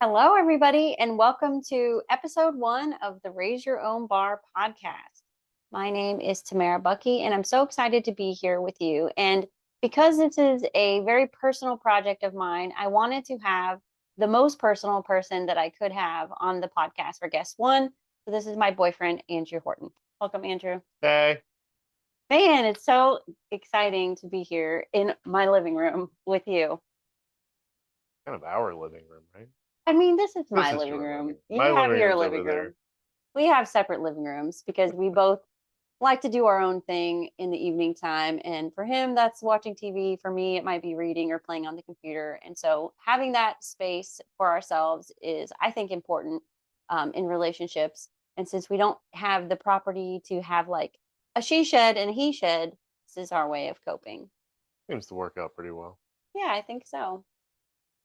Hello, everybody, and welcome to episode 1 of the Raise Your Own Bar podcast. My name is Tamara Bucky, and I'm so excited to be here with you. And because this is a very personal project of mine, I wanted to have the most personal person that I could have on the podcast for guest one. So, this is my boyfriend, Andrew Horton. Welcome, Andrew. Hey, Man, it's so exciting to be here in my living room with you. kind of our living room, right? I mean, this is This my is living your living room. room. My You have living your room's over living there. room. We have separate living rooms because we both like to do our own thing in the evening time. And for him, that's watching TV. For me, it might be reading or playing on the computer. And so having that space for ourselves is, I think, important in relationships. And since we don't have the property to have like a she shed and a he shed, this is our way of coping. Seems to work out pretty well. Yeah, I think so.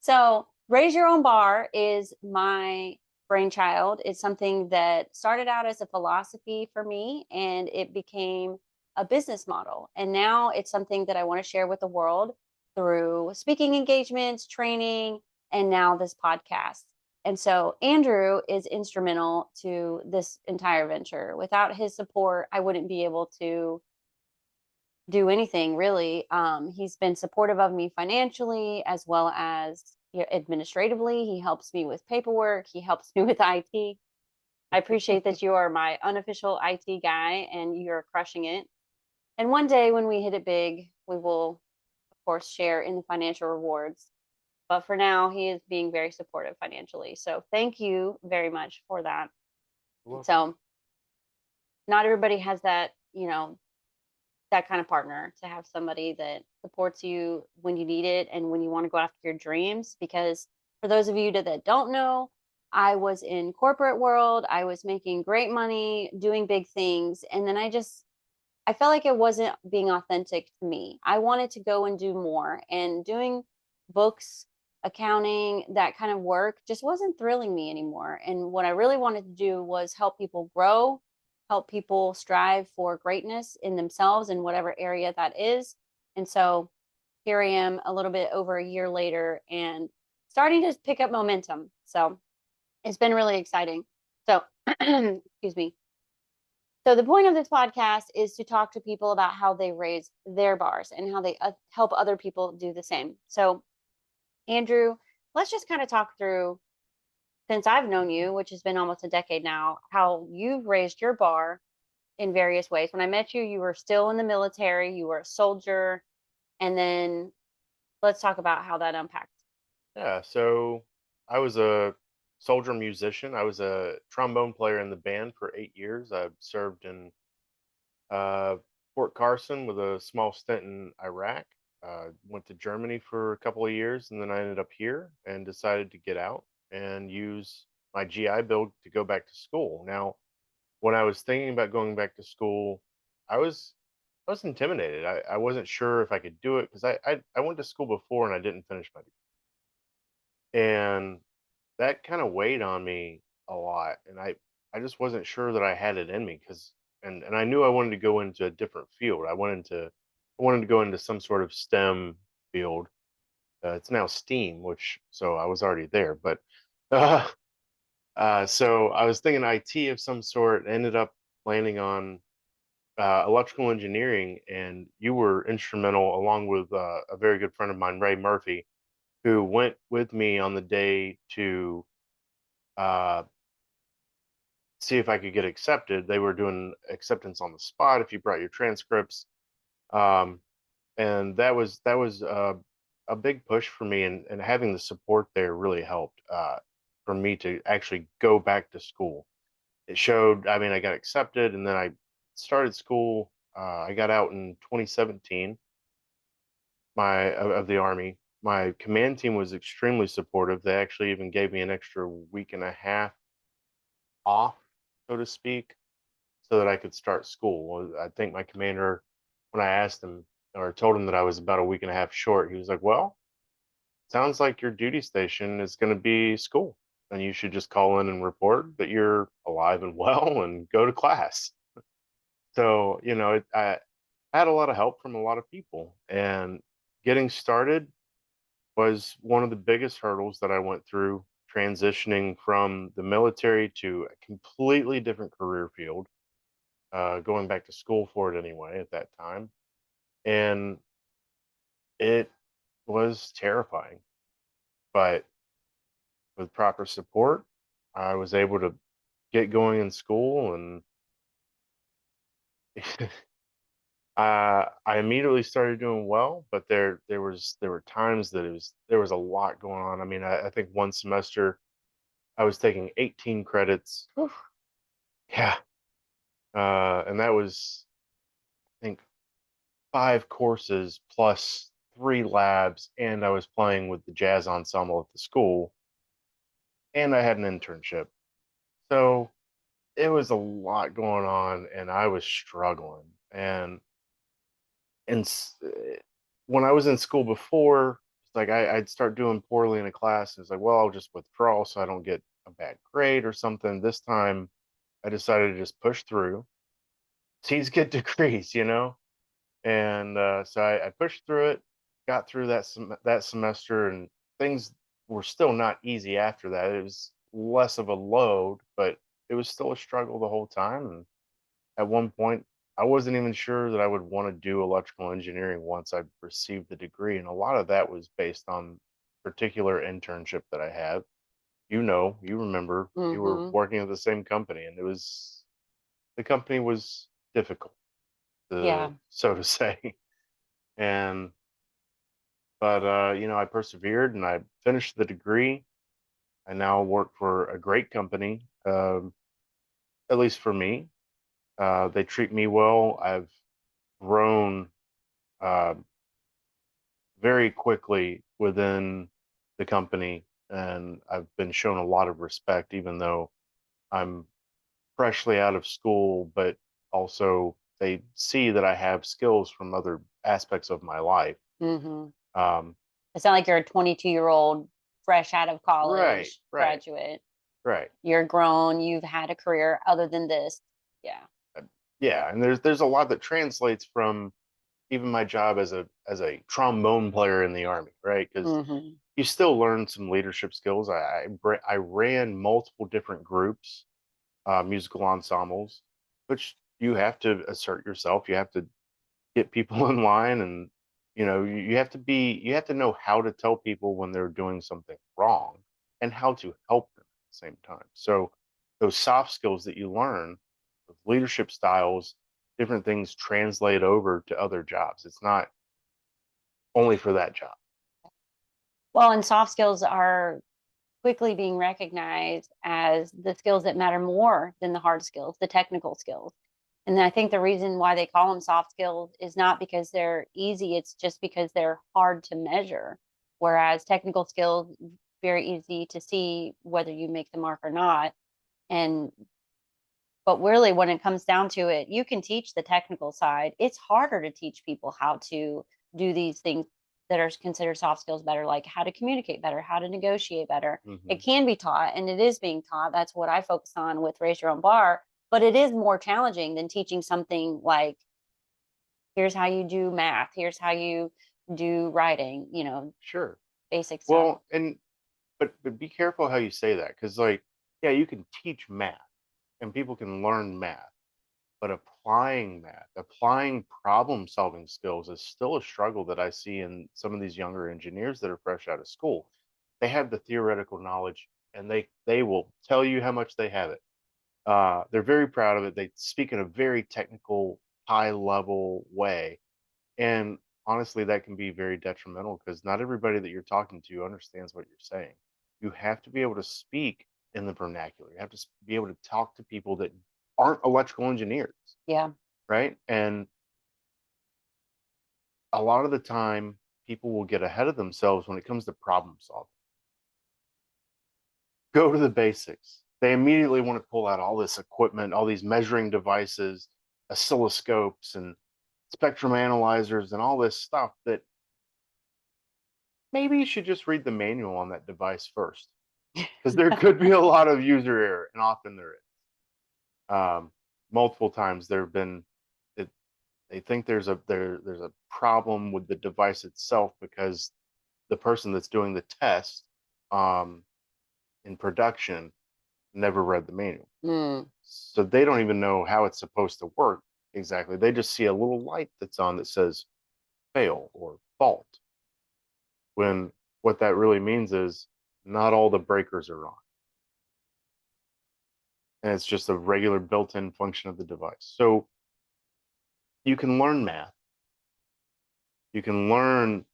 So, Raise Your Own Bar is my brainchild. It's something that started out as a philosophy for me and it became a business model. And now it's something that I want to share with the world through speaking engagements, training, and now this podcast. And so, Andrew is instrumental to this entire venture. Without his support, I wouldn't be able to do anything really. He's been supportive of me financially as well as administratively. He helps me with paperwork. He helps me with IT. I appreciate that you are my unofficial IT guy and you're crushing it. And one day when we hit it big, we will, of course, share in the financial rewards. But for now, he is being very supportive financially. So thank you very much for that. You're welcome. So not everybody has that, that kind of partner to have somebody that supports you when you need it and when you want to go after your dreams. Because for those of you that don't know, I was in corporate world. I was making great money, doing big things. And then I felt like it wasn't being authentic to me. I wanted to go and do more, and doing books, accounting, that kind of work just wasn't thrilling me anymore. And what I really wanted to do was help people grow, help people strive for greatness in themselves in whatever area that is. And so here I am a little bit over a year later and starting to pick up momentum. So it's been really exciting. So, excuse me. So the point of this podcast is to talk to people about how they raise their bars and how they help other people do the same. So, Andrew, let's just kind of talk through, since I've known you, which has been almost a decade now, how you've raised your bar in various ways. When I met you, you were still in the military, you were a soldier, and then let's talk about how that unpacked. Yeah, so I was a soldier musician. I was a trombone player in the band for 8 years. I served in uh, Fort Carson with a small stint in Iraq. Went to Germany for a couple of years, and then I ended up here and decided to get out and use my GI Bill to go back to school. Now, when I was thinking about going back to school, I was I was intimidated. I wasn't sure if I could do it because I went to school before and I didn't finish my degree. And that kind of weighed on me a lot. And I just wasn't sure that I had it in me because and I knew I wanted to go into a different field. I wanted to go into some sort of STEM field. It's now STEAM, which so I was already there, but uh, so I was thinking IT of some sort. Ended up landing on electrical engineering, and you were instrumental, along with a very good friend of mine, Ray Murphy, who went with me on the day to uh, see if I could get accepted. They were doing acceptance on the spot if you brought your transcripts, um, and that was a big push for me, and having the support there really helped for me to actually go back to school. It showed. I mean, I got accepted, and then I started school. I got out in 2017 my of the army. My command team was extremely supportive. They actually even gave me an extra week and a half off, so to speak, so that I could start school. Well, I think my commander, when I asked him or told him that I was about a week and a half short, he was like, "Well, sounds like your duty station is going to be school, and you should just call in and report that you're alive and well and go to class." So, I had a lot of help from a lot of people, and getting started was one of the biggest hurdles that I went through transitioning from the military to a completely different career field, going back to school for it anyway at that time. And it was terrifying, but with proper support, I was able to get going in school, and I immediately started doing well. But there were times that there was a lot going on. I mean, I think one semester I was taking 18 credits. Oof. Yeah, and that was, I think, 5 courses plus 3 labs, and I was playing with the jazz ensemble at the school, and I had an internship. So it was a lot going on, and I was struggling. And when I was in school before, it's like I'd start doing poorly in a class, and it's like, well, I'll just withdraw so I don't get a bad grade or something. This time, I decided to just push through. C's get degrees, you know. And so I pushed through it, got through that semester, and things were still not easy after that. It was less of a load, but it was still a struggle the whole time. And at one point, I wasn't even sure that I would want to do electrical engineering once I received the degree. And a lot of that was based on particular internship that I had. You remember, you were Mhm. working at the same company, and the company was difficult, Yeah. so to say. And but I persevered and I finished the degree. I now work for a great company, at least for me. They treat me well. I've grown uh, very quickly within the company, and I've been shown a lot of respect, even though I'm freshly out of school. But also, they see that I have skills from other aspects of my life. Mhm. Um, It's not like you're a 22-year-old fresh out of right, college right, graduate. right. You're grown, you've had a career other than this. Yeah. Uh, yeah, and there's a lot that translates from even my job as a trombone player in the army, right? Because Mhm. you still learn some leadership skills. I ran multiple different groups, musical ensembles, which you have to assert yourself. You have to get people in line, and you have to know how to tell people when they're doing something wrong and how to help them at the same time. So those soft skills that you learn, the leadership styles, different things translate over to other jobs. It's not only for that job. Well, and soft skills are quickly being recognized as the skills that matter more than the hard skills, the technical skills. And I think the reason why they call them soft skills is not because they're easy, it's just because they're hard to measure. Whereas technical skills, very easy to see whether you make the mark or not. And but really when it comes down to it, you can teach the technical side. It's harder to teach people how to do these things that are considered soft skills better, like how to communicate better, how to negotiate better. Hmm. It can be taught and it is being taught. That's what I focus on with Raise Your Own Bar. But it is more challenging than teaching something like here's how you do math, here's how you do writing, Sure. basic stuff. Well, but be careful how you say that, because, like, yeah, you can teach math and people can learn math, but applying problem solving skills is still a struggle that I see in some of these younger engineers that are fresh out of school. They have the theoretical knowledge, and they will tell you how much they have it. They're very proud of it. They speak in a very technical, high level way. And honestly, that can be very detrimental because not everybody that you're talking to understands what you're saying. You have to be able to speak in the vernacular. You have to be able to talk to people that aren't electrical engineers, Yeah. right? And a lot of the time, people will get ahead of themselves when it comes to problem solving. Go to the basics. They immediately want to pull out all this equipment, all these measuring devices, oscilloscopes, and spectrum analyzers, and all this stuff that maybe you should just read the manual on that device first, because there could be a lot of user error, and often there is. Multiple times there have been it, they think there's a problem with the device itself because the person that's doing the test, um, in production never read the manual. Mm. So they don't even know how it's supposed to work exactly. They just see a little light that's on that says fail or fault, when what that really means is not all the breakers are on. And it's just a regular built in function of the device. So you can learn math, you can learn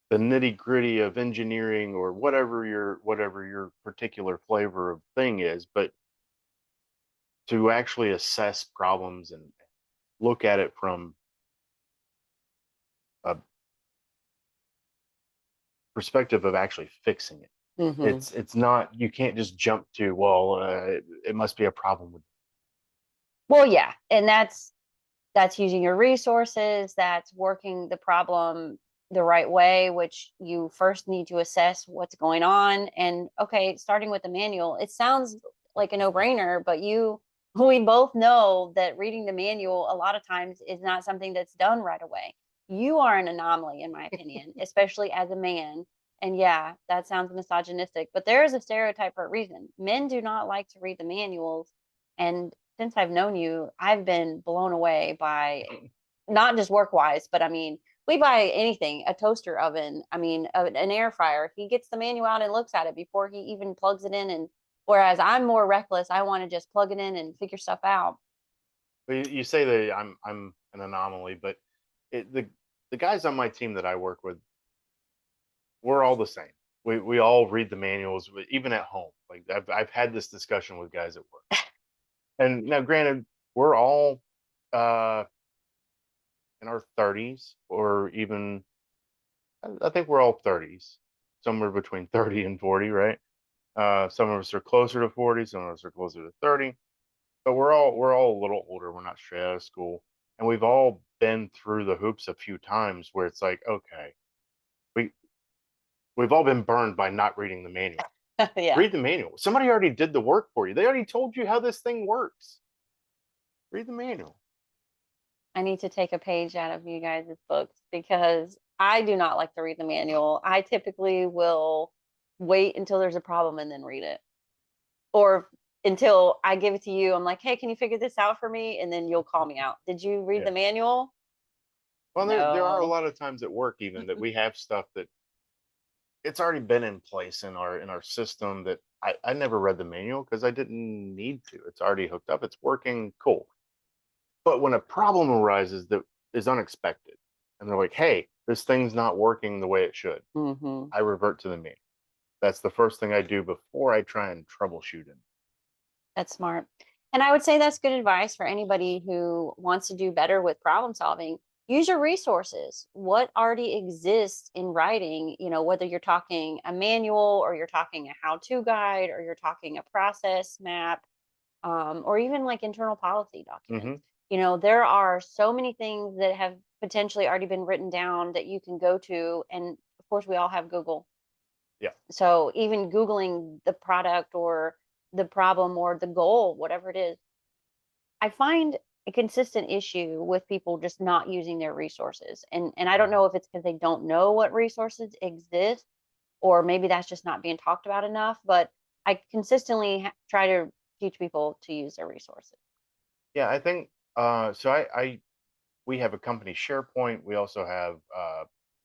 the nitty gritty of engineering or whatever your particular flavor of thing is, but to actually assess problems and look at it from a perspective of actually fixing it. Hmm. It's not, you can't just jump to, well, it must be a problem with. Well, yeah, and that's using your resources, that's working the problem the right way, which you first need to assess what's going on. And okay, starting with the manual, it sounds like a no-brainer, but we both know that reading the manual a lot of times is not something that's done right away. You are an anomaly, in my opinion, especially as a man. And yeah, that sounds misogynistic, but there is a stereotype for a reason. Men do not like to read the manuals. And since I've known you, I've been blown away by not just work wise, but I mean, we buy anything, a toaster oven, I mean, an air fryer. He gets the manual out and looks at it before he even plugs it in. And whereas I'm more reckless, I want to just plug it in and figure stuff out. But you say that I'm an anomaly, but the guys on my team that I work with, we're all the same. We all read the manuals, even at home. Like I've had this discussion with guys at work. And now, granted, we're all uh, in our 30s, or even I think we're all 30s, somewhere between 30 and 40, right? Some of us are closer to 40, some of us are closer to 30, but we're all a little older. We're not straight out of school, and we've all been through the hoops a few times where it's like, okay, we we've all been burned by not reading the manual. Yeah. Read the manual. Somebody already did the work for you. They already told you how this thing works. Read the manual. I need to take a page out of you guys' books because I do not like to read the manual. I typically will wait until there's a problem and then read it. Or until I give it to you, I'm like, "Hey, can you figure this out for me?" And then you'll call me out. "Did you read the Yeah. manual?" Well, there are a "No." lot of times at work even that we have stuff that it's already been in place in our system that I never read the manual because I didn't need to. It's already hooked up. It's working. Cool. But when a problem arises that is unexpected, and they're like, "Hey, this thing's not working the way it should," Mhm. I revert to the manual. That's the first thing I do before I try and troubleshoot it. That's smart. And I would say that's good advice for anybody who wants to do better with problem solving. Use your resources. What already exists in writing, whether you're talking a manual or you're talking a how to guide or you're talking a process map, or even like internal policy documents. Hmm. There are so many things that have potentially already been written down that you can go to. And of course, we all have Google. Yeah. So even Googling the product or the problem or the goal, whatever it is, I find a consistent issue with people just not using their resources. And I don't Mhm. know if it's because they don't know what resources exist or maybe that's just not being talked about enough, but I consistently try to teach people to use their resources. Yeah, I think so. I we have a company SharePoint. We also have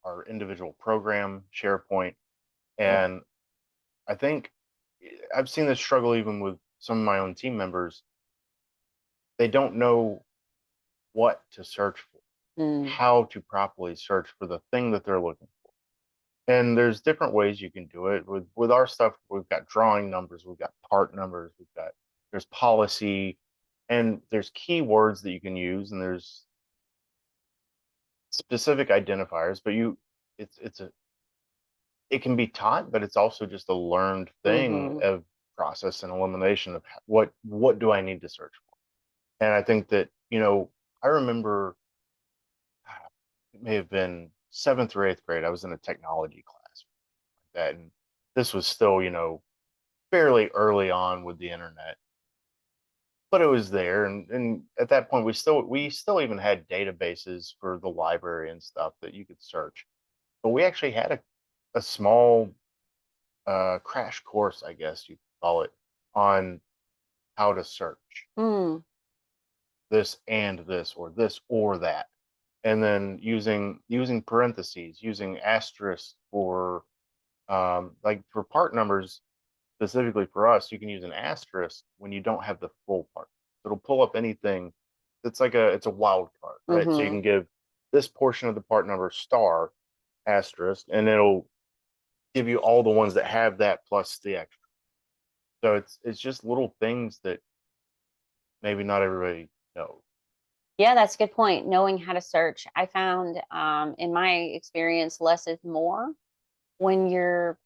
our individual program SharePoint, and I think I've seen this struggle even with some of my own team members. They don't know what to search for, Mm, how to properly search for the thing that they're looking for. And there's different ways you can do it. With our stuff, we've got drawing numbers, we've got part numbers, there's policy, and there's keywords that you can use, and there's specific identifiers. But it's a it can be taught, but it's also just a learned thing mhm. of process and elimination of what do I need to search for. And I think that, I remember it may have been seventh or eighth grade. I was in a technology class like that, and this was still, fairly early on with the internet, but it was there. And at that point, we still even had databases for the library and stuff that you could search. But we actually had a small crash course, I guess you could call it, on how to search Mm, this or this or that, and then using parentheses, using asterisks for like for part numbers. Specifically for us, you can use an asterisk when you don't have the full part. It'll pull up anything that's like it's a wild card, right? So you mhm. can give this portion of the part number star asterisk, and it'll give you all the ones that have that plus the extra. So it's just little things that maybe not everybody knows. Yeah, that's a good point. Knowing how to search. I found, in my experience, less is more when you're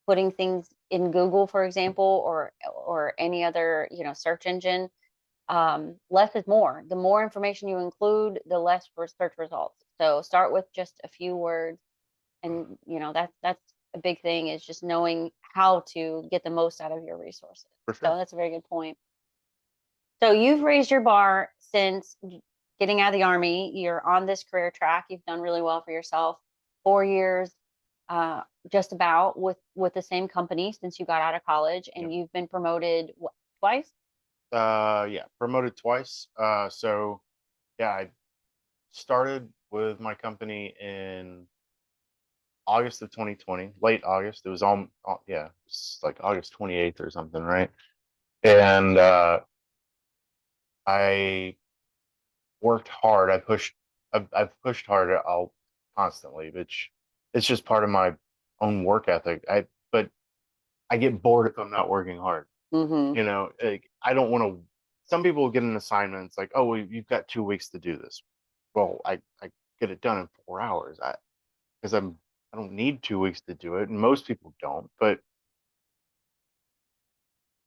putting things in Google, for example, or any other, search engine. Less is more. The more information you include, the less for search results. So start with just a few words, and that's a big thing, is just knowing how to get the most out of your resources. For So sure. that's a very good point. So you've raised your bar since getting out of the army. You're on this career track. You've done really well for yourself. 4 years, just about, with the same company since you got out of college, Yeah. and you've been promoted twice. Yeah, promoted twice. So yeah, I started with my company in August of 2020, late August. It was yeah, it's like August 28th or something, right? And I worked hard. I've pushed hard. I'll constantly, which it's just part of my own work ethic. But I get bored if I'm not working hard. Mm-hmm. Like, I don't want to. Some people get an assignment. It's like, oh, well, you've got 2 weeks to do this. Well, I get it done in 4 hours. Because I don't need 2 weeks to do it, and most people don't. But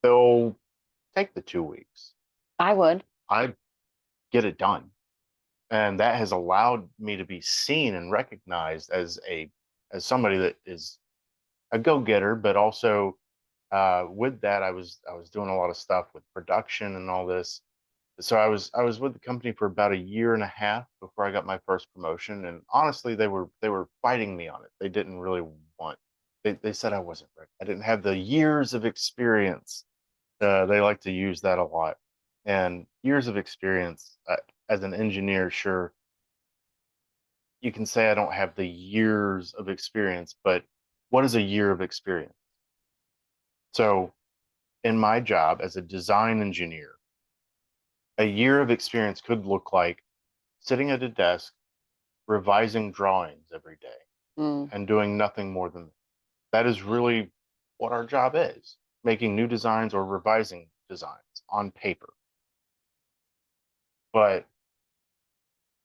they'll take the 2 weeks. I would. I get it done. And that has allowed me to be seen and recognized as somebody that is a go-getter, but also with that I was doing a lot of stuff with production and all this. So I was with the company for about a year and a half before I got my first promotion. And honestly, they were fighting me on it. They didn't really want. They said I wasn't ready. I didn't have the years of experience. They like to use that a lot. And years of experience as an engineer, sure, you can say I don't have the years of experience, but what is a year of experience? So, in my job as a design engineer, a year of experience could look like sitting at a desk, revising drawings every day, Mm. and doing nothing more than that. That is really what our job is, making new designs or revising designs on paper. But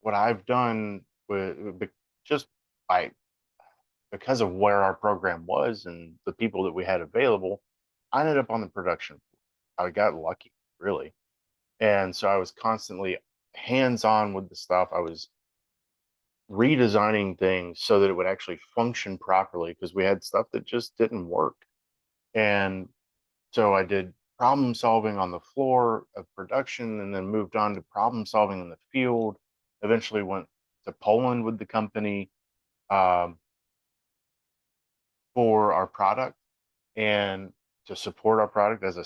what I've done just by because of where our program was and the people that we had available, I ended up on the production floor. I got lucky, really. And so I was constantly hands on with the stuff. I was redesigning things so that it would actually function properly because we had stuff that just didn't work. And so I did problem solving on the floor of production and then moved on to problem solving in the field. Eventually went to Poland with the company um, for our product and to support our product as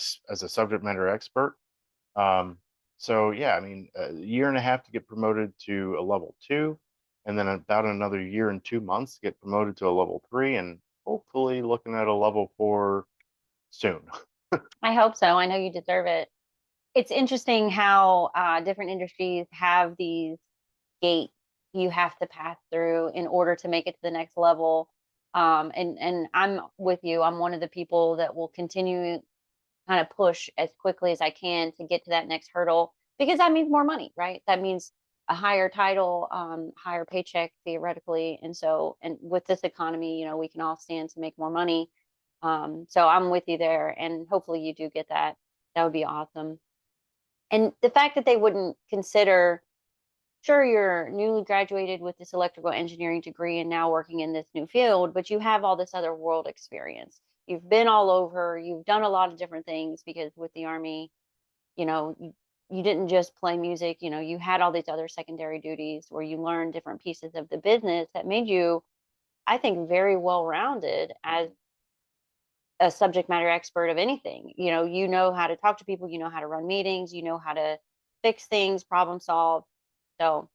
a subject matter expert. Um, so yeah, I mean, a year and a half to get promoted to a level two, and then about another year and 2 months to get promoted to a level three, and hopefully looking at a level four soon. I hope so. I know you deserve it. It's interesting how different industries have these gates you have to pass through in order to make it to the next level. And I'm with you. I'm one of the people that will continue, kind of push as quickly as I can to get to that next hurdle, because that means more money, right? That means a higher title, higher paycheck theoretically. And with this economy, we can all stand to make more money. So I'm with you there, and hopefully you do get that. That would be awesome. And the fact that they wouldn't consider, sure, you're newly graduated with this electrical engineering degree and now working in this new field, but you have all this other world experience. You've been all over, you've done a lot of different things, because with the army, you didn't just play music, you had all these other secondary duties where you learned different pieces of the business that made you, I think, very well rounded as a subject matter expert of anything. You know how to talk to people, you know how to run meetings, you know how to fix things, problem solve. So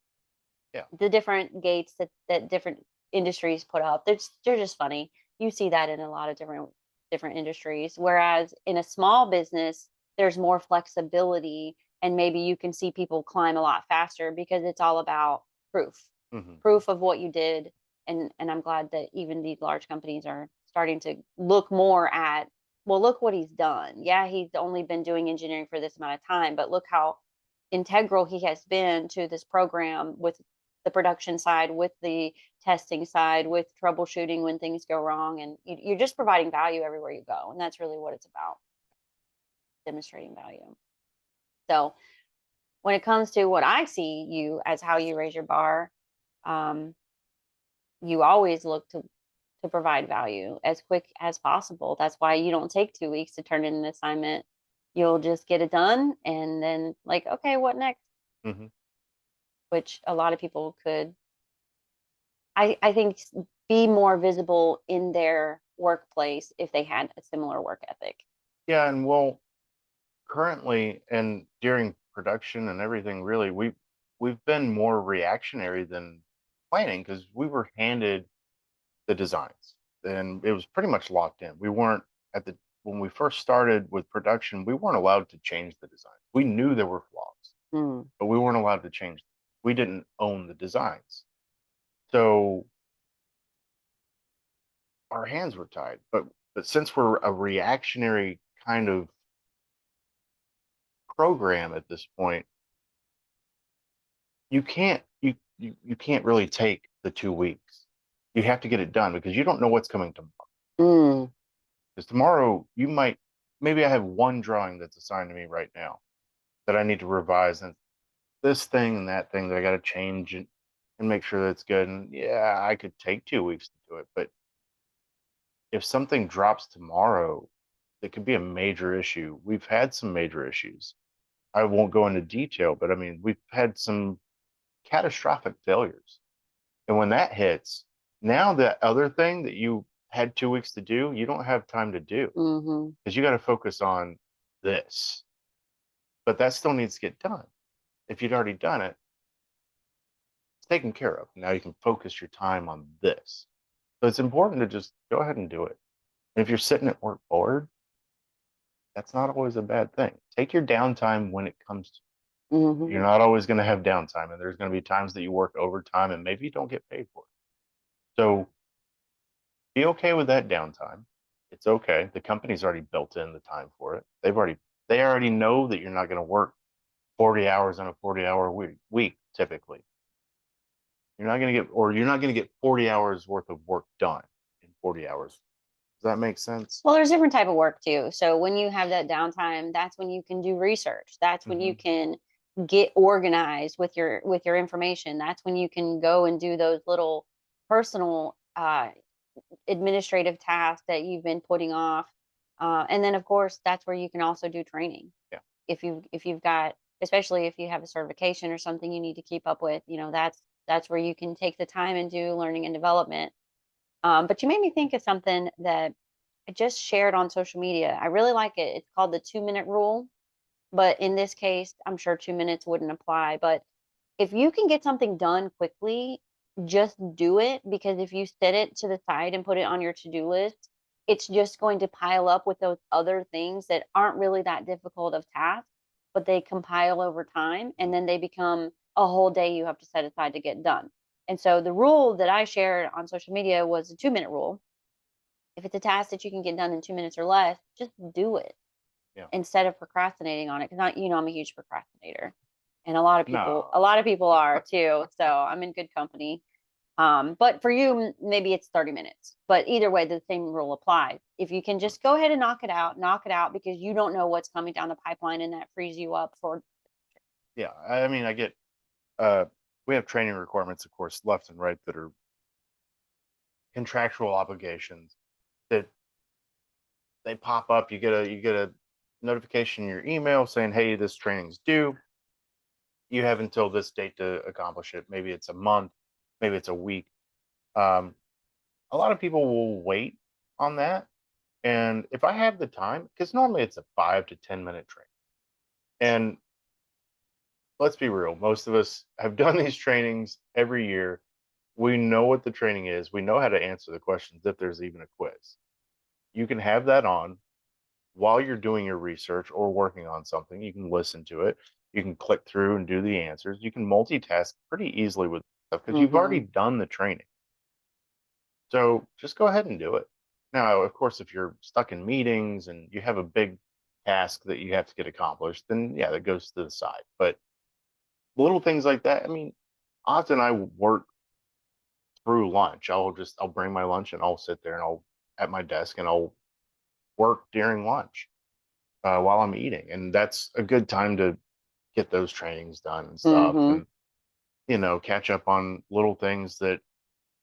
Yeah. the different gates that different industries put up, they're just funny. You see that in a lot of different industries. Whereas in a small business, there's more flexibility, and maybe you can see people climb a lot faster because it's all about proof, Hmm. proof of what you did. And I'm glad that even these large companies are starting to look more at, well, look what he's done. Yeah, he's only been doing engineering for this amount of time, but look how integral he has been to this program with the production side, with the testing side, with troubleshooting when things go wrong. And you're just providing value everywhere you go. And that's really what it's about, demonstrating value. So when it comes to what I see you as how you raise your bar, um, you always look to provide value as quick as possible. That's why you don't take 2 weeks to turn in an assignment. You'll just get it done and then, like, okay, what next? Hmm. Which a lot of people could, I think, be more visible in their workplace if they had a similar work ethic. Yeah, and well, currently and during production and everything, really, we've been more reactionary than planning because we were handed the designs and it was pretty much locked in. We weren't at the when we first started with production, we weren't allowed to change the designs. We knew there were flaws, Mm, but we weren't allowed to change them. We didn't own the designs. So our hands were tied. But since we're a reactionary kind of program at this point, you can't really take the 2 weeks. You have to get it done because you don't know what's coming tomorrow. mm, Because tomorrow you might maybe I have one drawing that's assigned to me right now that I need to revise and this thing and that thing that I got to change and make sure that's good. And yeah, I could take 2 weeks to do it, but if something drops tomorrow, it could be a major issue. We've had some major issues. I won't go into detail, but I mean, we've had some catastrophic failures. And when that hits, now that other thing that you had 2 weeks to do, you don't have time to do hmm because you got to focus on this. But that still needs to get done. If you'd already done it, it's taken care of. Now you can focus your time on this. So it's important to just go ahead and do it. And if you're sitting at work bored, that's not always a bad thing. Take your downtime when it comes to it. hmm You're not always going to have downtime, and there's going to be times that you work overtime and maybe you don't get paid for it. So be okay with that downtime. It's okay. The company's already built in the time for it. They already know that you're not going to work 40 hours on a 40-hour week typically. You're not going to get 40 hours worth of work done in 40 hours. Does that make sense? Well, there's different type of work too. So when you have that downtime, that's when you can do research. That's when you Hmm. can get organized with your information. That's when you can go and do those little personal administrative tasks that you've been putting off. And then of course that's where you can also do training. Yeah. If you've got, especially if you have a certification or something you need to keep up with, that's where you can take the time and do learning and development. But you made me think of something that I just shared on social media. I really like it. It's called the 2-minute rule. But in this case, I'm sure 2 minutes wouldn't apply. But if you can get something done quickly, just do it, because if you set it to the side and put it on your to-do list, it's just going to pile up with those other things that aren't really that difficult of tasks, but they compile over time and then they become a whole day you have to set aside to get done. And so the rule that I shared on social media was a 2-minute rule. If it's a task that you can get done in 2 minutes or less, just do it Yeah. instead of procrastinating on it. Because I'm a huge procrastinator, and a No. lot of people are too. So I'm in good company. But for you, maybe it's 30 minutes. But either way, the same rule applies. If you can just go ahead and knock it out, because you don't know what's coming down the pipeline, and that frees you up for. Yeah. I mean, I get uh we have training requirements, of course, left and right that are contractual obligations that they pop up. You get a notification in your email saying, "Hey, this training's due. You have until this date to accomplish it." Maybe it's a month, maybe it's a week. Um, a lot of people will wait on that, And if I have the time, because normally it's a 5 to 10 minute training. And let's be real, most of us have done these trainings every year. We know what the training is. We know how to answer the questions if there's even a quiz. You can have that on while you're doing your research or working on something. You can listen to it. You can click through and do the answers. You can multitask pretty easily with stuff because you've already Mhm. done the training. So just go ahead and do it. Now, of course, if you're stuck in meetings and you have a big task that you have to get accomplished, then yeah, that goes to the side. But little things like that, I mean, often I work through lunch. I'll bring my lunch and I'll sit there and I'll at my desk and I'll work during lunch while I'm eating, and that's a good time to get those trainings done and stuff, Mhm. and catch up on little things that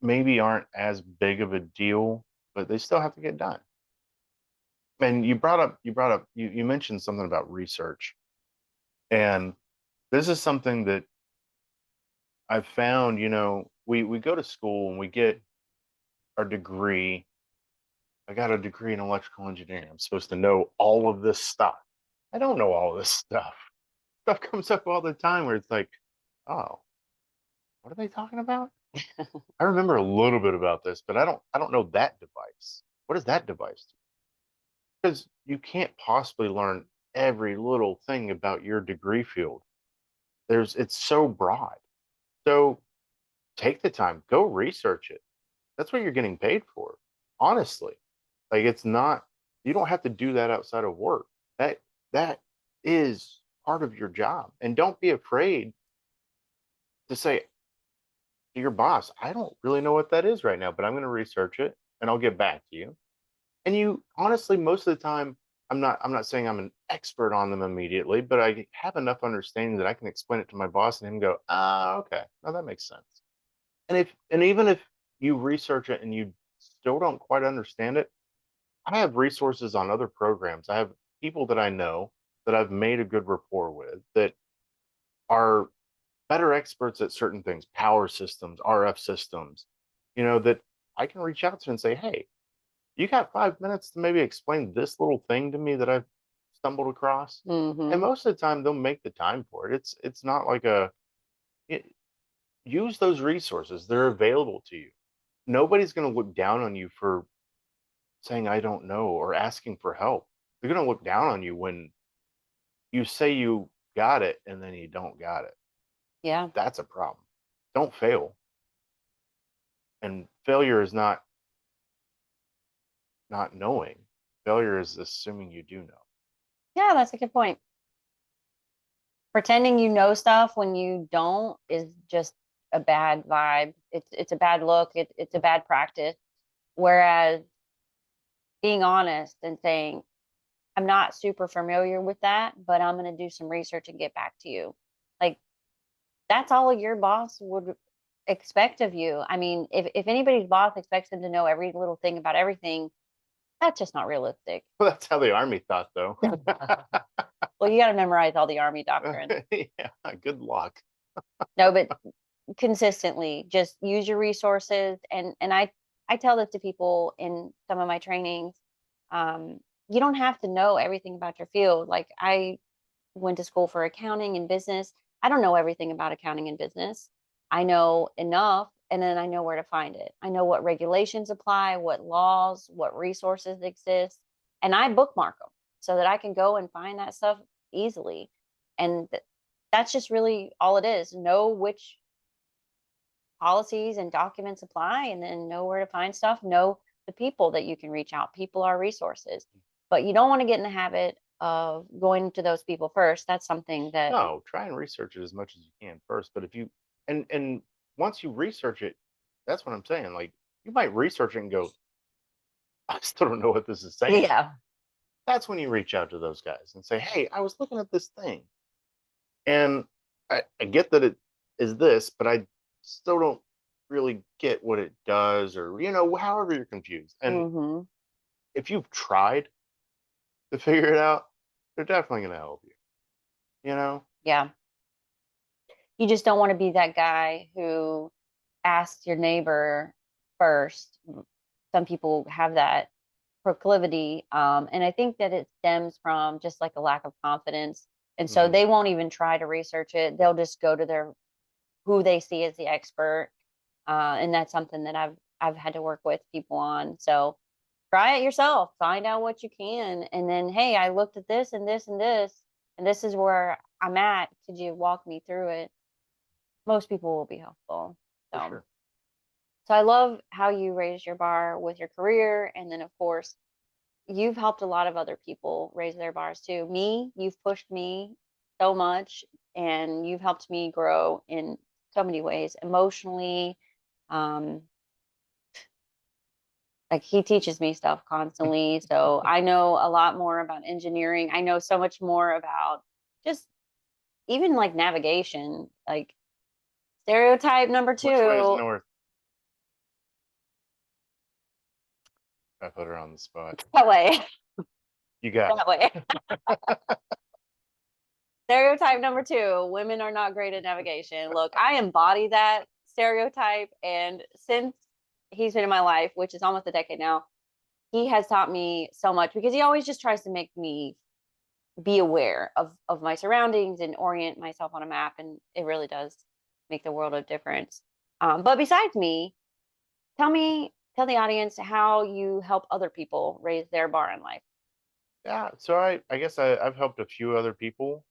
maybe aren't as big of a deal, but they still have to get done. And you mentioned something about research, and this is something that I've found. We go to school and we get our degree. I got a degree in electrical engineering. I'm supposed to know all of this stuff. I don't know all this stuff. Stuff comes up all the time where it's like, oh, what are they talking about? I remember a little bit about this, but I don't know that device. What is that device? Because you can't possibly learn every little thing about your degree field. It's so broad. So take the time, go research it. That's what you're getting paid for. Honestly. Like it's not you don't have to do that outside of work. That is part of your job. And don't be afraid to say to your boss, I don't really know what that is right now, but I'm going to research it and I'll get back to you. And you honestly, most of the time, I'm not saying I'm an expert on them immediately, but I have enough understanding that I can explain it to my boss and him go, ah, okay, now that makes sense. And even if you research it and you still don't quite understand it, I have resources on other programs. I have people that I know that I've made a good rapport with that are better experts at certain things, power systems, RF systems, that I can reach out to and say, hey, you got 5 minutes to maybe explain this little thing to me that I've stumbled across? And Mhm. most of the time they'll make the time for it. It's not like it, use those resources. They're available to you. Nobody's going to look down on you for saying I don't know or asking for help. They're going to look down on you when you say you got it and then you don't got it. Yeah. That's a problem. Don't fail. And failure is not knowing. Failure is assuming you do know. Yeah, that's a good point. Pretending you know stuff when you don't is just a bad vibe. It's a bad look. It's a bad practice. Whereas being honest and saying, I'm not super familiar with that, but I'm going to do some research and get back to you. Like that's all your boss would expect of you. I mean, if anybody's boss expects them to know every little thing about everything, that's just not realistic. Well, that's how the army thought, though. Well, you got to memorize all the army doctrine. Yeah, good luck. No, but consistently just use your resources, and I tell this to people in some of my trainings. um you don't have to know everything about your field. Like I went to school for accounting and business. I don't know everything about accounting and business. I know enough, and then I know where to find it. I know what regulations apply, what laws, what resources exist, and I bookmark them so that I can go and find that stuff easily. And that's just really all it is. Know which policies and documents apply, and then know where to find stuff. Know the people that you can reach out. People are resources, but you don't want to get in the habit of going to those people first. That's something that No, try and research it as much as you can first. But if you and once you research it, that's what I'm saying. Like you might research it and go, I still don't know what this is saying. yeah. That's when you reach out to those guys and say, hey, I was looking at this thing. And I get that it is this, but I still don't really get what it does, or however you're confused. And Hmm. if you've tried to figure it out, they're definitely going to help you. You know, Yeah, you just don't want to be that guy who asks your neighbor first. Some people have that proclivity. And I think that it stems from just like a lack of confidence. And so Mhm. they won't even try to research it. They'll just go to their who they see as the expert. And that's something that I've had to work with people on. So try it yourself, find out what you can, and then hey, I looked at this and this and this, and this is where I'm at. Could you walk me through it? Most people will be helpful. For So sure. so I love how you raised your bar with your career, and then of course you've helped a lot of other people raise their bars too. Me, you've pushed me so much, and you've helped me grow in so many ways emotionally. Um, like he teaches me stuff constantly. So I know a lot more about engineering. I know so much more about just even like navigation, like stereotype number Which way is two, north? I put her on the spot. that way, You got that way. Stereotype number two, women are not great at navigation. Look, I embody that stereotype. And since he's been in my life, which is almost a decade now, he has taught me so much because he always just tries to make me be aware of my surroundings and orient myself on a map, and it really does make the world of difference. But besides me, tell the audience how you help other people raise their bar in life. Yeah, so I guess I've helped a few other people,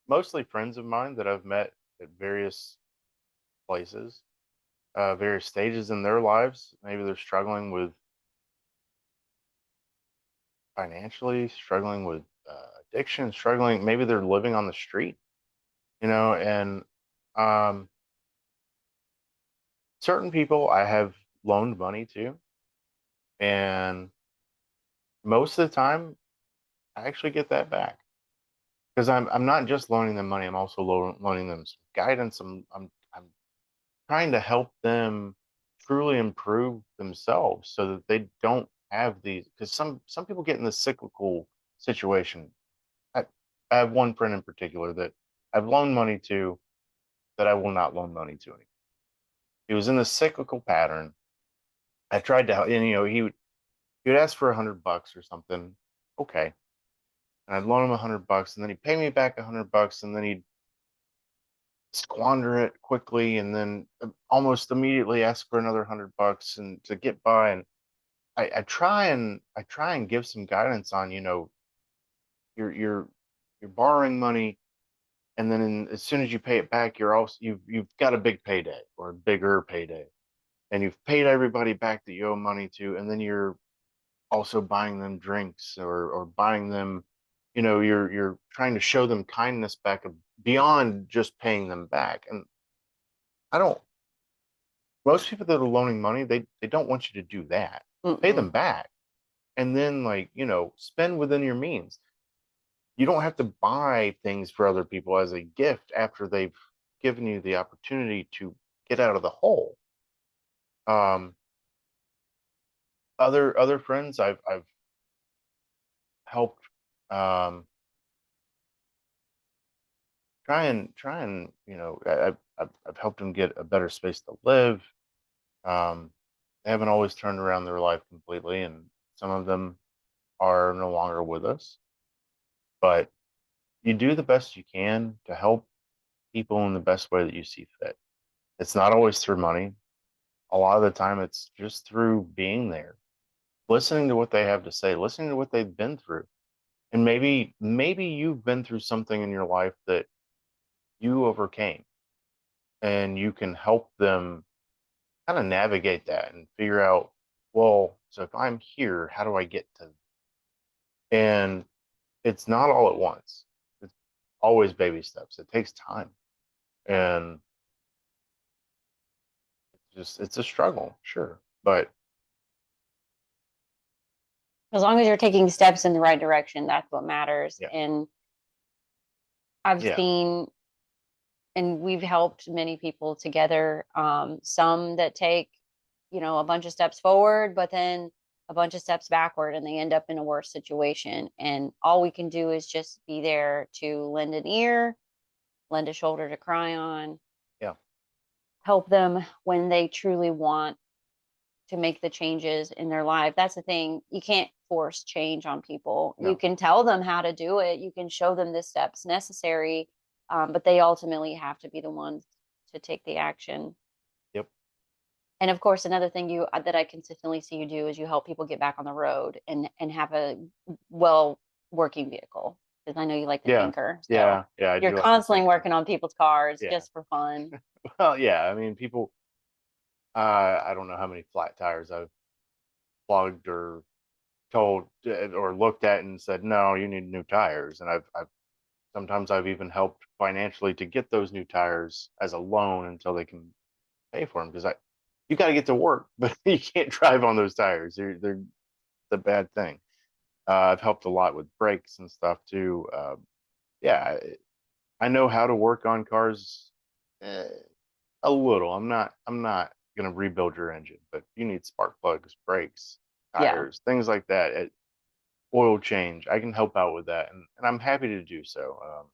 mostly friends of mine that I've met at various places, various stages in their lives. Maybe they're struggling with financially, struggling with addiction, struggling. Maybe they're living on the street, and um, certain people I have loaned money to, and most of the time I actually get that back because I'm not just loaning them money. I'm also loaning them some guidance. I'm trying to help them truly improve themselves so that they don't have these, because some people get in this cyclical situation. I, I have one friend in particular that I've loaned money to that I will not loan money to anymore. He was in this cyclical pattern. I tried to help, and he would ask for $100 or something. Okay, and I'd loan him $100, and then he'd pay me back $100, and then he'd squander it quickly, and then almost immediately ask for another $100 and to get by. And I try and give some guidance on, you're borrowing money, and then as soon as you pay it back, you've got a big payday or a bigger payday, and you've paid everybody back that you owe money to, and then you're also buying them drinks or buying them, you're trying to show them kindness back beyond just paying them back. And I don't most people that are loaning money, they don't want you to do that. Pay Mm-mm. them back, and then, like, spend within your means. You don't have to buy things for other people as a gift after they've given you the opportunity to get out of the hole. Um, other friends I've helped, um, try and I've helped them get a better space to live. Um, they haven't always turned around their life completely, and some of them are no longer with us. But you do the best you can to help people in the best way that you see fit. It's not always through money. A lot of the time, it's just through being there, listening to what they have to say, listening to what they've been through. And maybe you've been through something in your life that you overcame, and you can help them kind of navigate that and figure out, well, so if I'm here, how do I get to? And it's not all at once. It's always baby steps. It takes time. And it's a struggle, sure. But As long as you're taking steps in the right direction, that's what matters. yeah, And I've yeah, seen, and we've helped many people together. Some that take, a bunch of steps forward, but then a bunch of steps backward, and they end up in a worse situation. And all we can do is just be there to lend an ear, lend a shoulder to cry on, yeah, help them when they truly want to make the changes in their life. That's the thing. You can't force change on people. You No. can tell them how to do it. You can show them the steps necessary, but they ultimately have to be the ones to take the action. Yep. And of course, another thing that I consistently see you do is you help people get back on the road and have a well working vehicle, because I know you like to Yeah. tinker. So Yeah. I you're do like to constantly tinker. working on people's cars Yeah. just for fun. Well, yeah. I mean, people. I don't know how many flat tires I've plugged or told or looked at and said, no, you need new tires. And I've sometimes I've even helped financially to get those new tires as a loan until they can pay for them, because you got to get to work, but you can't drive on those tires. They're the bad thing. I've helped a lot with brakes and stuff too. Yeah, I know how to work on cars uh, a little. I'm not gonna rebuild your engine, but you need spark plugs, brakes, Yeah. tires, things like that. Oil change, I can help out with that, and I'm happy to do so.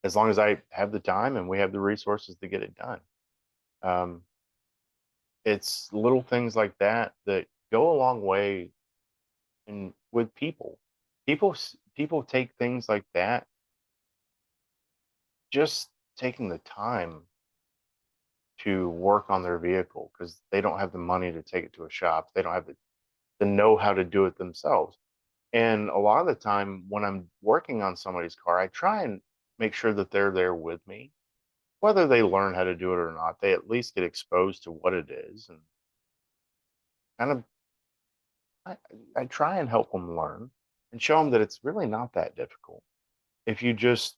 As long as I have the time and we have the resources to get it done. Um, it's little things like that that go a long way in with people. People take things like that, just taking the time to work on their vehicle because they don't have the money to take it to a shop. They don't have the know how to do it themselves. And a lot of the time when I'm working on somebody's car, I try and make sure that they're there with me. Whether they learn how to do it or not, they at least get exposed to what it is, and kind of I, I try and help them learn and show them that it's really not that difficult if you just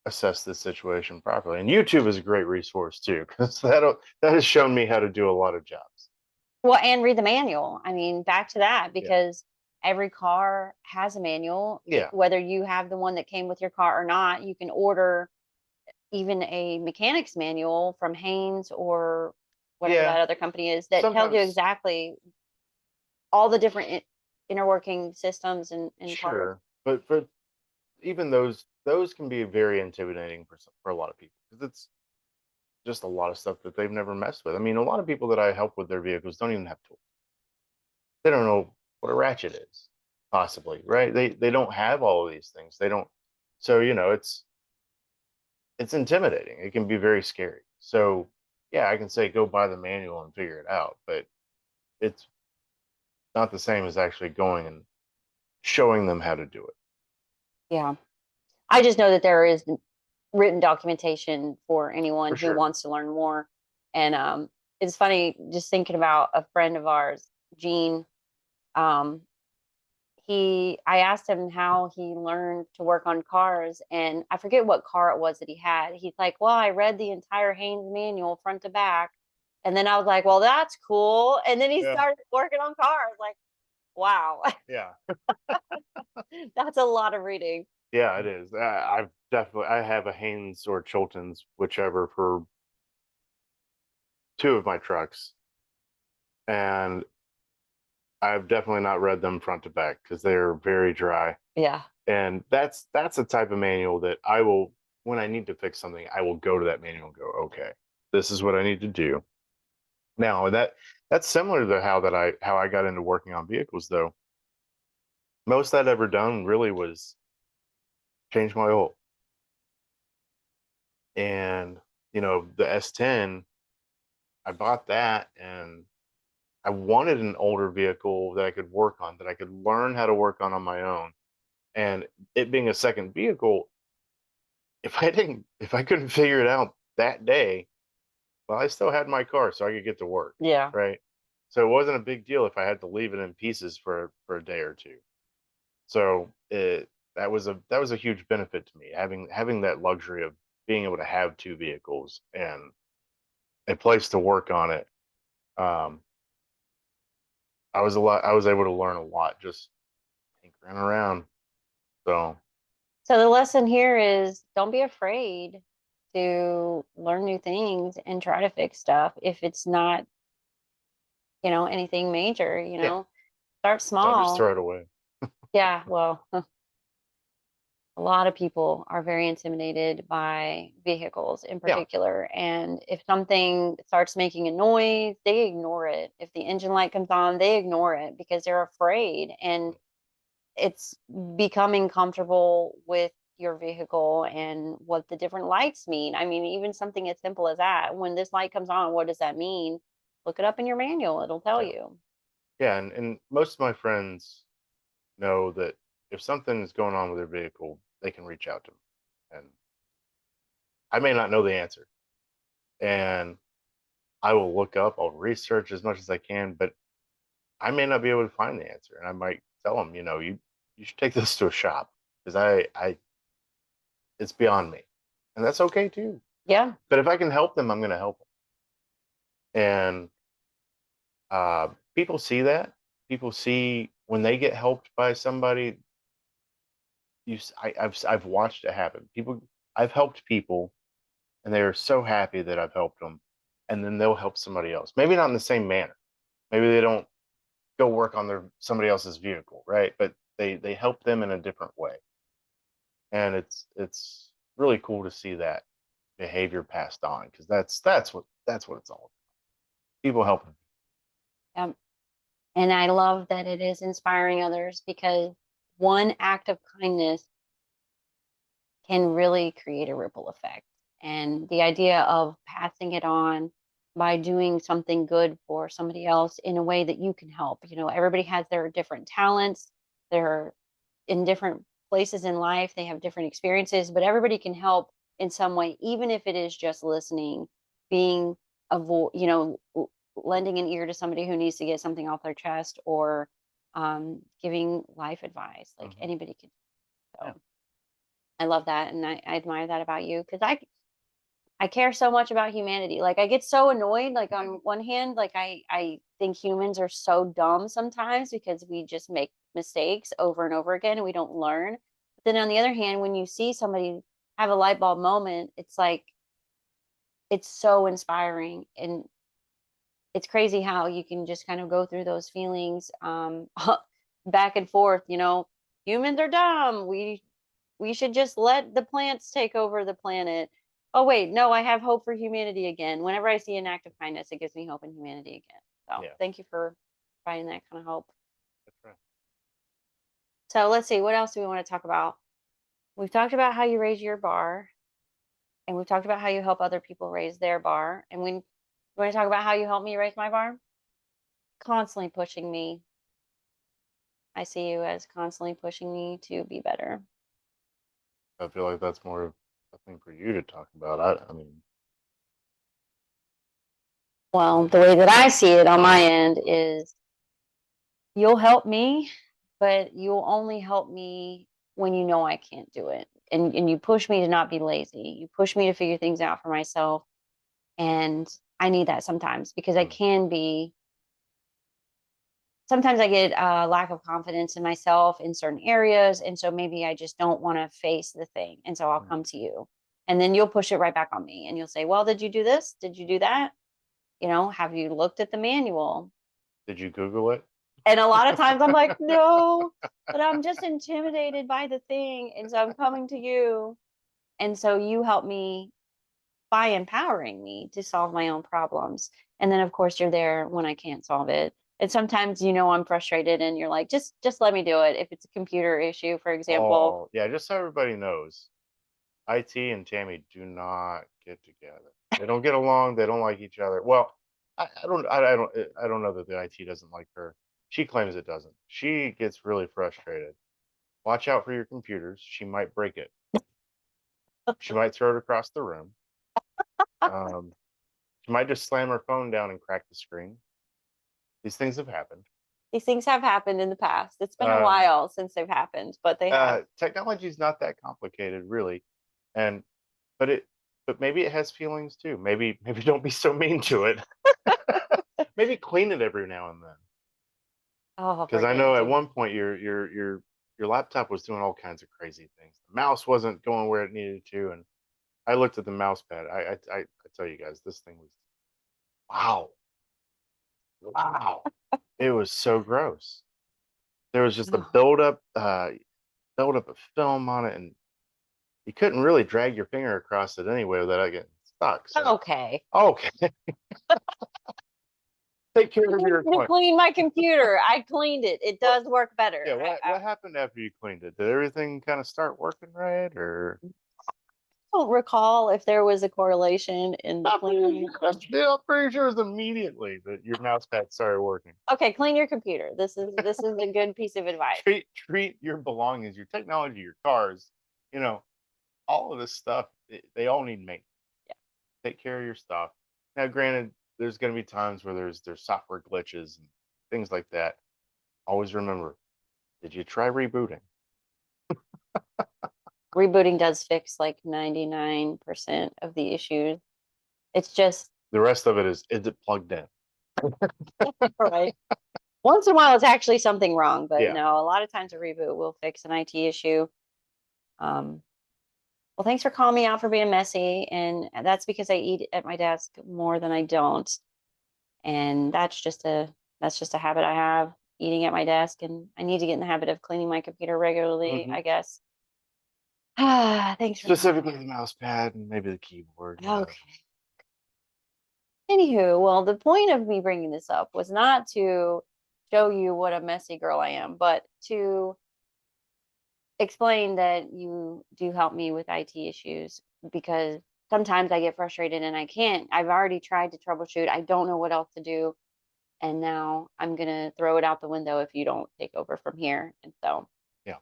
assess the situation properly. And YouTube is a great resource too, because that has shown me how to do a lot of jobs. Well, and read the manual. I mean, back to that, Yeah. because every car has a manual. Yeah. Whether you have the one that came with your car or not, you can order even a mechanic's manual from Haynes or whatever Yeah. that other company is that tells you Sometimes, exactly all the different inner working systems and parts. sure. But even those can be very intimidating for a lot of people because it's just a lot of stuff that they've never messed with. I mean, a lot of people that I help with their vehicles don't even have tools. They don't know what a ratchet is, possibly, right? They don't have all of these things. They don't. So it's intimidating. It can be very scary. So yeah, I can say go buy the manual and figure it out, but it's not the same as actually going and showing them how to do it. Yeah. I just know that there is written documentation for For anyone who sure. wants to learn more. And it's funny just thinking about a friend of ours, Gene. Um, I asked him how he learned to work on cars, and I forget what car it was that he had. He's like, "Well, I read the entire Haynes manual front to back." And then I was like, "Well, that's cool." And then he Yeah. started working on cars. Like, wow, Yeah. that's a lot of reading. Yeah, it is. I have a Haynes or Chilton's, whichever, for two of my trucks, and I've definitely not read them front to back because they're very dry. Yeah. And that's the type of manual that I will, when I need to fix something, I will go to that manual and go, okay, this is what I need to do. Now that's similar to how I got into working on vehicles though. Most I'd ever done really was change my oil. And the S10, I bought that and I wanted an older vehicle that I could work on, that I could learn how to work on my own. And it being a second vehicle, if I couldn't figure it out that day, well, I still had my car, so I could get to work, Yeah. right? So it wasn't a big deal if I had to leave it in pieces for a day or two. So that was a huge benefit to me, having that luxury of being able to have two vehicles and a place to work on it. Um, I was able to learn a lot just tinkering around. So So the lesson here is don't be afraid to learn new things and try to fix stuff if it's not, anything major, yeah, start don't just small. throw it away. Yeah, well, A lot of people are very intimidated by vehicles in Yeah. particular. And if something starts making a noise, they ignore it. If the engine light comes on, they ignore it because they're afraid. And it's becoming comfortable with your vehicle and what the different lights mean. I mean, even something as simple as that. When this light comes on, what does that mean? Look it up in your manual, it'll tell Yeah. you. Yeah. And most of my friends know that if something is going on with their vehicle, they can reach out to me. And I may not know the answer. And I will look up, I'll research as much as I can, but I may not be able to find the answer. And I might tell them, you should take this to a shop because it's beyond me. And that's okay too. Yeah. But if I can help them, I'm going to help them. And people see that. People see when they get helped by somebody. I've watched it happen. I've helped people, and they are so happy that I've helped them, and then they'll help somebody else. Maybe not in the same manner. Maybe they don't go work on their somebody else's vehicle, right? But they help them in a different way, and it's really cool to see that behavior passed on because that's what it's all about. People helping. Um, and I love that it is inspiring others because one act of kindness can really create a ripple effect. And the idea of passing it on by doing something good for somebody else in a way that you can help. Everybody has their different talents, they're in different places in life, they have different experiences, but everybody can help in some way, even if it is just listening, being lending an ear to somebody who needs to get something off their chest, or giving life advice. Like Hmm. anybody can. Yeah. So I love that, and I admire that about you because I care so much about humanity. Like I get so annoyed. Like on one hand, like I think humans are so dumb sometimes because we just make mistakes over and over again and we don't learn. But then on the other hand, when you see somebody have a light bulb moment, it's like it's so inspiring, and it's crazy how you can just kind of go through those feelings back and forth. Humans are dumb. We should just let the plants take over the planet. Oh wait, no, I have hope for humanity again. Whenever I see an act of kindness, it gives me hope in humanity again. So Yeah. thank you for providing that kind of hope. That's right. So let's see, what else do we want to talk about? We've talked about how you raise your bar, and we've talked about how you help other people raise their bar. And we want to talk about how you help me raise my bar? Constantly pushing me. I see you as constantly pushing me to be better. I feel like that's more of a thing for you to talk about. I mean, Well, the way that I see it on my end is you'll help me, but you'll only help me when you know I can't do it. And you push me to not be lazy. You push me to figure things out for myself. And I need that sometimes because I mm, can be sometimes I get a lack of confidence in myself in certain areas. And so maybe I just don't want to face the thing. And so I'll mm. come to you. And then you'll push it right back on me and you'll say, well, did you do this? Did you do that? Have you looked at the manual? Did you Google it? And a lot of times I'm like, no, but I'm just intimidated by the thing. And so I'm coming to you. And so you help me by empowering me to solve my own problems. And then of course you're there when I can't solve it. And sometimes I'm frustrated and you're like, just let me do it. If it's a computer issue, for example. Oh, yeah. Just so everybody knows, IT and Tammy do not get together. They don't get along. They don't like each other. Well, I don't know that the IT doesn't like her. She claims it doesn't. She gets really frustrated. Watch out for your computers. She might break it. She might throw it across the room. Um, she might just slam her phone down and crack the screen. These things have happened. These things have happened in the past. It's been a Um, while since they've happened, but they have. Technology is not that complicated, really, and but it but maybe it has feelings too. Maybe don't be so mean to it. Maybe clean it every now and then. Oh, Because I know forgive at me. one point your laptop was doing all kinds of crazy things. The mouse wasn't going where it needed to, and I looked at the mouse pad. I tell you guys, this thing was wow, wow. It was so gross. There was just a Oh, buildup of film on it, and You couldn't really drag your finger across it anyway without getting stuck. So, Okay. okay, take care of your To point. clean my computer. I cleaned it. It What? does work better. Yeah. What happened after you cleaned it? Did everything kind of start working right, or? Don't recall if there was a correlation in the cleaning. I'm pretty sure it was immediately that your mouse pad started working. Okay, clean your computer. This is a good piece of advice. Treat your belongings, your technology, your cars, you know, all of this stuff. They all need maintenance. Yeah. Take care of your stuff. Now, granted, there's going to be times where there's software glitches and things like that. Always remember, did you try rebooting? Rebooting does fix like 99% of the issues. It's just The rest of it is it plugged in? right. Once in a while, it's actually something wrong, but Yeah. no, a lot of times a reboot will fix an IT issue. Um, well, thanks for calling me out for being messy, and that's because I eat at my desk more than I don't, and that's just a habit I have, eating at my desk, and I need to get in the habit of cleaning my computer regularly, Hmm. I guess. Ah, thanks for calling. Specifically the mouse pad and maybe the keyboard. Yeah. Okay. Anywho, well, the point of me bringing this up was not to show you what a messy girl I am, but to explain that you do help me with IT issues because sometimes I get frustrated and I can't. I've already tried to troubleshoot. I don't know what else to do. And now I'm going to throw it out the window if you don't take over from here. And so Yeah.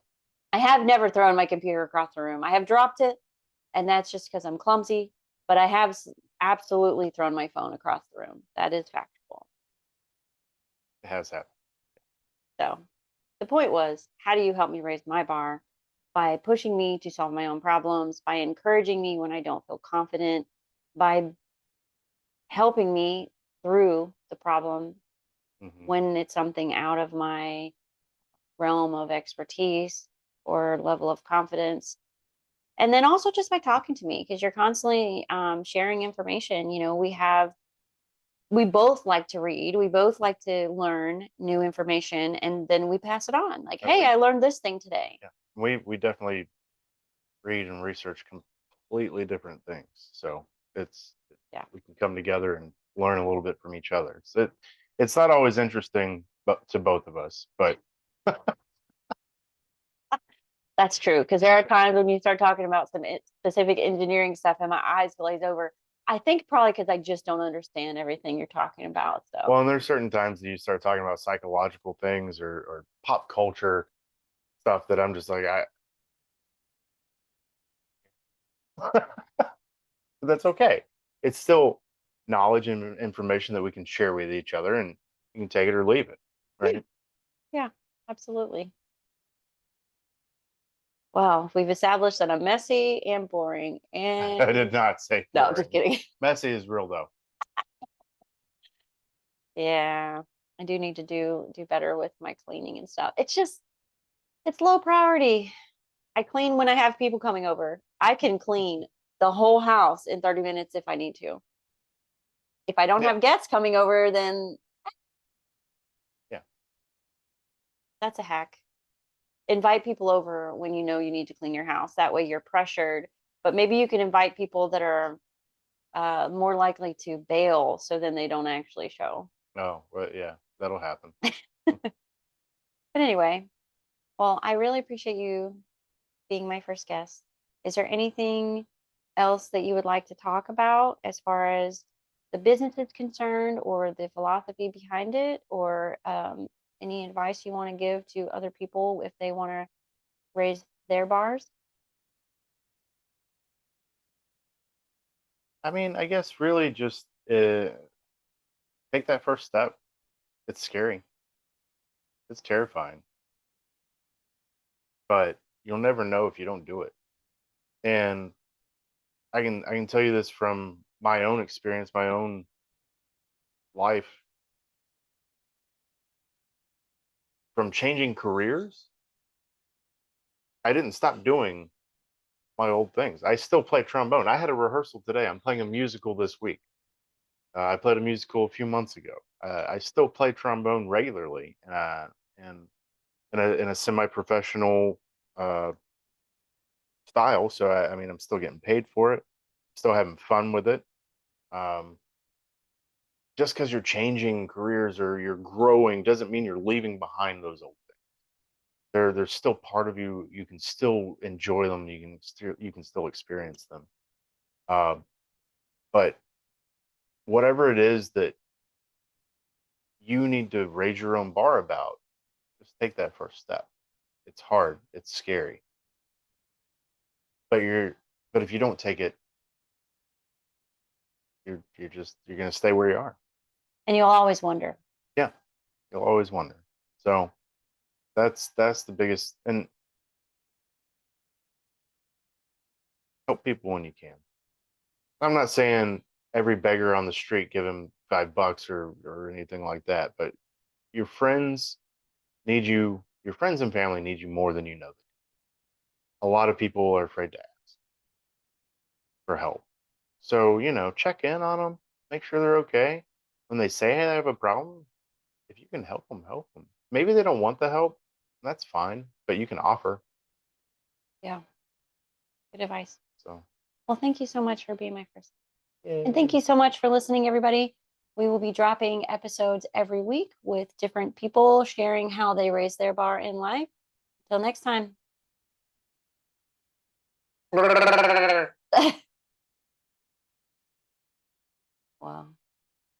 I have never thrown my computer across the room. I have dropped it, and that's just because I'm clumsy, but I have absolutely thrown my phone across the room. That is factual. It has happened. So the point was, how do you help me raise my bar? By pushing me to solve my own problems, by encouraging me when I don't feel confident, by helping me through the problem Hmm. when it's something out of my realm of expertise or level of confidence. And then also just by talking to me, because you're constantly sharing information. We both like to read, we both like to learn new information, and then we pass it on. Like, Oh, hey, I learned this thing today. yeah. We definitely read and research completely different things. So it's Yeah. we can come together and learn a little bit from each other. So it's not always interesting, but to both of us. But That's true, because there are times when you start talking about some specific engineering stuff and my eyes glaze over. I think probably because I just don't understand everything you're talking about. So well, and there's certain times that you start talking about psychological things or pop culture stuff that I'm just like that's okay. It's still knowledge and information that we can share with each other, and you can take it or leave it, right? yeah, absolutely. Well, we've established that I'm messy and boring. I did And not say no, I'm just boring. kidding. Messy is real though. Yeah, I do need to do better with my cleaning and stuff. It's low priority. I clean when I have people coming over. I can clean the whole house in 30 minutes if I need to. If I don't Yeah, have guests coming over, then yeah. that's a hack. Invite people over when you know you need to clean your house. That way you're pressured, but maybe you can invite people that are more likely to bail so then they don't actually show. Oh, well, yeah, that'll happen. But anyway, well, I really appreciate you being my first guest. Is there anything else that you would like to talk about as far as the business is concerned or the philosophy behind it, or any advice you want to give to other people if they want to raise their bars? I mean, I guess really just take that first step. It's scary. It's terrifying, but you'll never know if you don't do it. And I can tell you this from my own experience, my own life, from changing careers. I didn't stop doing my old things. I still play trombone. I had a rehearsal today. I'm playing a musical this week. I played a musical a few months ago. I still play trombone regularly, and in a semi-professional uh, style. So I mean, I'm still getting paid for it, still having fun with it. Um, just because you're changing careers or you're growing doesn't mean you're leaving behind those old things. They're still part of you. You can still enjoy them. You can still experience them. Uh, but whatever it is that you need to raise your own bar about, just take that first step. It's hard. It's scary. But but if you don't take it, you're gonna stay where you are. And you'll always wonder. Yeah, you'll always wonder. So that's the biggest, and help people when you can. I'm not saying every beggar on the street give him $5 or anything like that, but your friends need you. Your friends and family need you more than you know. A lot of people are afraid to ask for help. So, check in on them, make sure they're okay. When they say, hey, I have a problem, if you can help them, help them. Maybe they don't want the help. That's fine, but you can offer. Yeah. Good advice. So, Well, thank you so much for being my first. And thank yay. you so much for listening, everybody. We will be dropping episodes every week with different people sharing how they raise their bar in life. Till next time.